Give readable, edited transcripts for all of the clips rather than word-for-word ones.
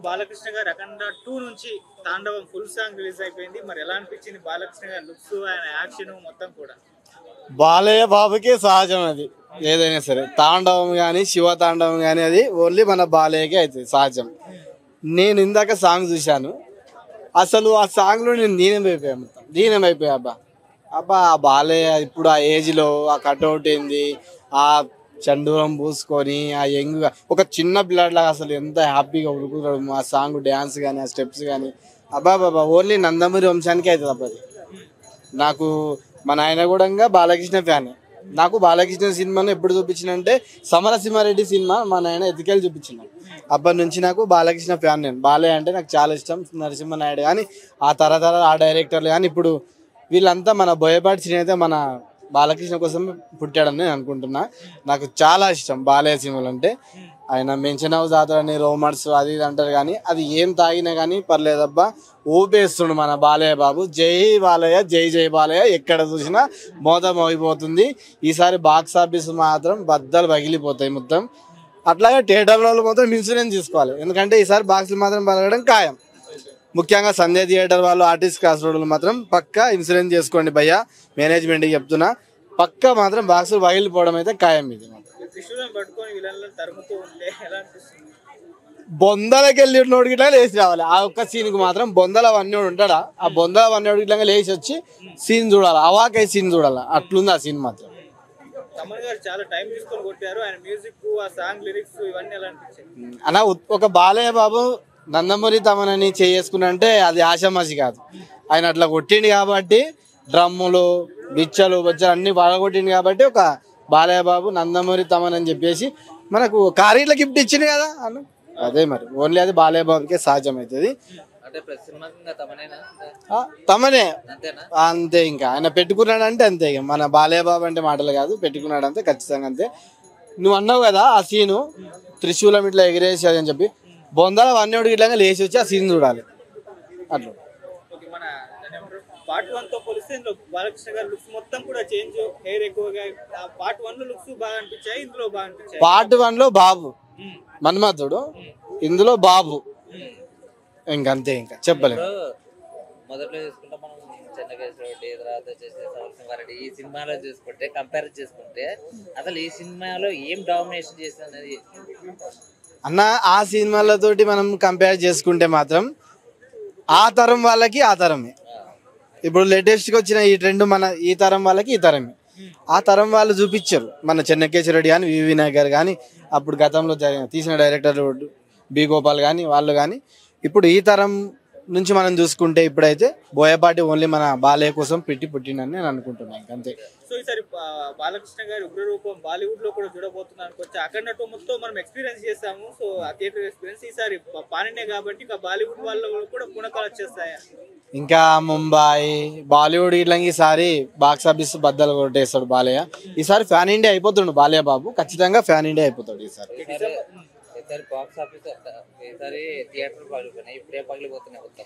బాలకృష్ణ గారు అఖండ 2 నుంచి తాండవం ఫుల్ సాంగ్ రిలీజ్ అయిపోయింది. మరి ఎలా అనిపించింది బాలకృష్ణ గారి లుక్స్, ఆయన యాక్షన్ మొత్తం కూడా? బాలయ్య బాబుకి సహజం అది, ఏదైనా సరే తాండవం కానీ శివ తాండవం కానీ అది ఓన్లీ మన బాలయ్యకే అవుతుంది సహజం. నేను ఇందాక సాంగ్ చూశాను, అసలు ఆ సాంగ్లో నేను దీనమైపోయా, మొత్తం దీనమైపోయా. అబ్బా అబ్బా ఆ బాలయ్య ఇప్పుడు ఆ ఏజ్లో ఆ కట్అవుట్ ఏంది, ఆ చండూరం పూసుకొని ఆ యంగ్గా ఒక చిన్న పిల్లాడిలాగా అసలు ఎంత హ్యాపీగా ఉడుకుతాడు. ఆ సాంగ్ డ్యాన్స్ కానీ ఆ స్టెప్స్ కానీ అబ్బా బాబా ఓన్లీ నందమూరి వంశానికే అవుతుంది అబ్బా అది. నాకు మా నాయన కూడా బాలకృష్ణ ఫ్యాన్. నాకు బాలకృష్ణ సినిమాను ఎప్పుడు చూపించినంటే సమరసింహారెడ్డి సినిమా మా నాయన ఎతికెళ్ళి చూపించిన. అప్పటి నుంచి నాకు బాలకృష్ణ ఫ్యాన్. నేను బాలయ్య అంటే నాకు చాలా ఇష్టం. నరసింహనాయుడు కానీ ఆ తరతర ఆ డైరెక్టర్లు కానీ ఇప్పుడు వీళ్ళంతా మన బోయపాటి శ్రీ అయితే మన బాలకృష్ణ కోసం పుట్టాడని నేను అనుకుంటున్నా. నాకు చాలా ఇష్టం బాలయ్య సినిమాలు అంటే. ఆయన మెన్షన్ హౌస్ ఆతలని రోమర్స్ అది ఇది అంటారు కానీ అది ఏం తాగినా కానీ పర్లేదబ్బా, ఊపేస్తుండు మన బాలయ్య బాబు. జై బాలయ్య, జై జై బాలయ్య, ఎక్కడ చూసినా మోతం అయిపోతుంది. ఈసారి బాక్స్ ఆఫీస్ మాత్రం బద్దలు పగిలిపోతాయి మొత్తం. అట్లాగే థియేటర్ల వాళ్ళు మాత్రం ఇన్సూరెన్స్ తీసుకోవాలి, ఎందుకంటే ఈసారి బాక్సులు మాత్రం పగలడం ఖాయం. ముఖ్యంగా సంజయ్ థియేటర్ వాళ్ళు, ఆర్టిస్ట్ క్రాస్ రోడ్లు మాత్రం పక్కా ఇన్సూరెన్స్ చేసుకోండి భయ్యా, మేనేజ్మెంట్కి చెప్తున్నా. పక్కా మాత్రం బాక్సులు పగిలిపోవడం అయితే ఖాయం. ఇది బొందలకి వెళ్ళి నోడికి ఇట్లా లేచి రావాలి. ఆ ఒక్క సీన్కి మాత్రం బొందల వన్నోడు ఉంటాడా, ఆ బొందల వన్నోడికి ఇట్లా లేచి వచ్చి సీన్ చూడాలి, అవాకై సీన్ చూడాలి. అట్లుంది ఆ సీన్ మాత్రం. అలా ఒక బాలయ్య బాబు నందమూరి తమనని చేసుకున్నంటే అది ఆషామాషి కాదు. ఆయన అట్లా కొట్టిండు కాబట్టి డ్రమ్ములు బిచ్చలు బొచ్చలు అన్ని బాగా కొట్టిండు కాబట్టి ఒక బాలయ్య బాబు నందమూరి తమన్ అని చెప్పేసి మనకు కారీల గిఫ్ట్ ఇచ్చింది కదా అన్న. అదే మరి ఓన్లీ అది బాలయ్య బాబుకే సహజం అవుతుంది. తమనే అంతే, ఇంకా ఆయన పెట్టుకున్నాడంటే అంతే. ఇక మన బాలయ్య బాబు అంటే మాటలు కాదు, పెట్టుకున్నాడంటే ఖచ్చితంగా అంతే. నువ్వు అన్నావు కదా ఆ సీను త్రిశూలం ఇట్లా ఎగిరేసి అని చెప్పి, బొందాల వన్యోడికి ఇట్లా లేచి వచ్చి ఆ సీన్ చూడాలి అట్లా. పార్ట్ 1 తో పోలిస్తే ఇందులో బాలకృష్ణ గారి లుక్స్ మొత్తం కూడా చేంజ్, హెయిర్ ఎక్కువగా. పార్ట్ 1 లో లుక్స్ బాగా అనిపించాయి, ఇందులో బాగా అనిపించాయి. పార్ట్ 1 లో బాబు మన్మధుడు, ఇందులో బాబు, ఇంకంతే, ఇంకా చెప్పలేదు. మొదట్లో చూసుకుంటే మనం చెన్నకేశ్వరరెడ్డి, తర్వాత వచ్చేసి సమరసింహారెడ్డి, ఈ సినిమాలో చూసుకుంటే కంపేర్ చేసుకుంటే అసలు ఈ సినిమాలో ఏం డామినేషన్ చేసింది అనేది అన్న. ఆ సినిమాలతోటి మనం కంపేర్ చేసుకుంటే మాత్రం ఆ తరం వాళ్ళకి ఆ తరమే. ఇప్పుడు లేటెస్ట్గా వచ్చిన ఈ ట్రెండ్ మన ఈ తరం వాళ్ళకి ఈ తరమే. ఆ తరం వాళ్ళు చూపించారు, మన చెన్నకేశ్వరరెడ్డి కానీ వివి వినాయక్ గారు కానీ, అప్పుడు గతంలో తీసిన డైరెక్టర్ బి గోపాల్ కానీ వాళ్ళు కానీ. ఇప్పుడు ఈ తరం నుంచి మనం చూసుకుంటే ఇప్పుడైతే బోయపాటి ఓన్లీ మన బాలయ్య కోసం పుట్టిండని నేను అనుకుంటున్నాను, అంతే. సో ఈసారి బాలకృష్ణ గారి ఉగ్రరూపం బాలీవుడ్ లో కూడా చూడబోతున్నాను. కొంచెం అక్కడ మొత్తం మనం ఎక్స్పీరియన్స్ చేస్తాము. సో ఆ థియేటర్ ఎక్స్పీరియన్స్ ఈసారి పానినే కాబట్టి ఇంకా బాలీవుడ్ వాళ్ళు కూడా పునకాలు వచ్చేస్తాయా? ఇంకా ముంబై బాలీవుడ్ ఇట్లా ఈసారి బాక్స్ ఆఫీస్ బద్దలు కొట్టేస్తాడు బాలయ్య. ఈసారి ఫ్యాన్ ఇండియా అయిపోతుండు బాలయ్య బాబు, ఖచ్చితంగా ఫ్యాన్ ఇండియా అయిపోతాడు ఈసారి. బాక్స్ ఆఫీస్ ఈసారి థియేటర్ పగిలిపోయినాయి, ఇప్పుడే పగిలిపోతున్నాయి మొత్తం.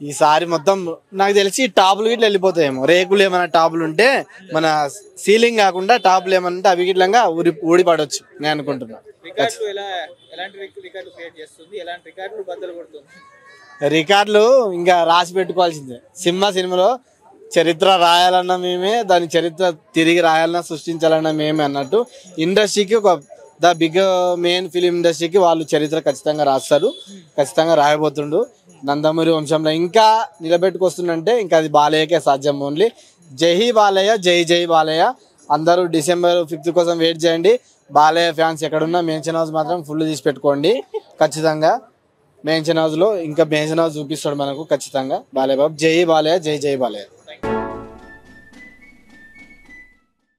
ఈసారి మొత్తం నాకు తెలిసి టాపులు గిట్లా వెళ్ళిపోతాయేమో. రేకులు ఏమైనా టాపులు ఉంటే మన సీలింగ్ కాకుండా టాపులు ఏమైనా ఉంటే అవి గిట్లంగా ఊడి పడవచ్చు నేను అనుకుంటున్నా. రికార్డులు ఇంకా రాసి పెట్టుకోవాల్సిందే. సినిమాలో చరిత్ర రాయాలన్నా మేమే, దాని చరిత్ర తిరిగి రాయాలన్నా సృష్టించాలన్నా మేమే అన్నట్టు ఇండస్ట్రీకి ఒక ద బిగ్ మెయిన్ ఫిలిం ఇండస్ట్రీకి వాళ్ళు చరిత్ర ఖచ్చితంగా రాస్తారు, ఖచ్చితంగా రాయబోతుండు. నందమూరి వంశంలో ఇంకా నిలబెట్టుకొస్తుందంటే ఇంకా అది బాలయ్యకే సాధ్యం ఓన్లీ. జై బాలయ్య, జై జై బాలయ్య. అందరూ December 5th కోసం వెయిట్ చేయండి. బాలయ్య ఫ్యాన్స్ ఎక్కడున్నా మెన్షన్ హౌస్ మాత్రం ఫుల్ తీసి పెట్టుకోండి ఖచ్చితంగా. మెన్షన్ హౌస్లో ఇంకా మెన్షన్ హౌస్ చూపిస్తాడు మనకు ఖచ్చితంగా బాలయ్య బాబు. జై బాలయ్య, జై జై బాలయ్య.